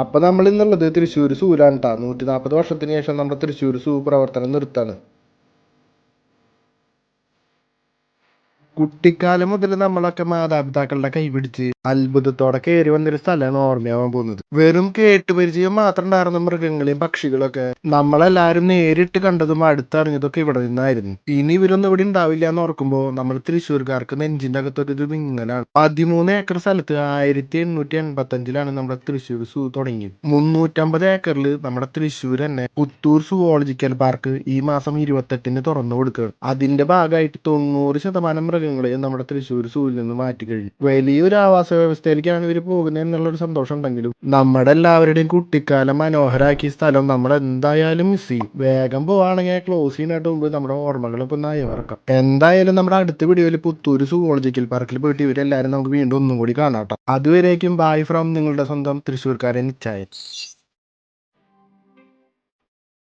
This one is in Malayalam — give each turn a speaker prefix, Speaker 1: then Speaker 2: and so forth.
Speaker 1: അപ്പം നമ്മൾ ഇന്നുള്ളത് തൃശ്ശൂർ സൂലാണ് കേട്ടോ. 140 വർഷത്തിന് ശേഷം നമ്മുടെ തൃശ്ശൂർ സൂ പ്രവർത്തനം നിർത്താണ്. കുട്ടിക്കാലം മുതൽ നമ്മളൊക്കെ മാതാപിതാക്കളുടെ കൈപിടിച്ച് അത്ഭുതത്തോടെ കയറി വന്നൊരു സ്ഥലമാണ് ഓർമ്മയാവാൻ പോകുന്നത്. വെറും കേട്ടുപരിചയം മാത്രം ഉണ്ടായിരുന്ന മൃഗങ്ങളെയും പക്ഷികളൊക്കെ നമ്മളെല്ലാരും നേരിട്ട് കണ്ടതും അടുത്തറിഞ്ഞതൊക്കെ ഇവിടെ നിന്നായിരുന്നു. ഇനി ഇവരൊന്നും ഇവിടെ ഉണ്ടാവില്ല എന്ന് ഓർക്കുമ്പോൾ നമ്മൾ തൃശ്ശൂർക്കാർക്ക് നെഞ്ചിന്റെ അകത്തൊരു വിങ്ങലാണ്. 13 ഏക്കർ സ്ഥലത്ത് 1885 നമ്മുടെ തൃശ്ശൂർ സൂ തുടങ്ങിയത്. 350 ഏക്കറിൽ നമ്മുടെ തൃശ്ശൂർ തന്നെ പുത്തൂർ സുവോളജിക്കൽ പാർക്ക് ഈ മാസം 28-ന് തുറന്നു കൊടുക്കുകയാണ്. അതിന്റെ ഭാഗമായിട്ട് 90% മൃഗങ്ങളെ നമ്മുടെ തൃശ്ശൂർ സൂവിൽ നിന്ന് മാറ്റി കഴിഞ്ഞു. വലിയൊരു ആവാസ വ്യവസ്ഥയിലേക്കാണ് ഇവർ പോകുന്നത് എന്നുള്ളൊരു സന്തോഷം ഉണ്ടെങ്കിലും നമ്മുടെ എല്ലാവരുടെയും കുട്ടിക്കാലം മനോഹരാക്കിയ സ്ഥലം നമ്മൾ എന്തായാലും മിസ് ചെയ്യും. വേഗം പോവാണെങ്കിൽ ക്ലോസ് ചെയ്യുന്നതിന് മുമ്പ് നമ്മുടെ ഓർമ്മകളൊക്കെ ഒന്ന് അയവിറക്കാം. എന്തായാലും നമ്മുടെ അടുത്ത വീഡിയോയിൽ പുത്തൂർ സുവോളജിക്കൽ പാർക്കിൽ പോയിട്ട് ഇവരെല്ലാവരും നമുക്ക് വീണ്ടും ഒന്നും കൂടി കാണാം. അതുവരേക്കും ബൈ ഫ്രം നിങ്ങളുടെ സ്വന്തം തൃശ്ശൂർക്കാരൻ ചായൻ.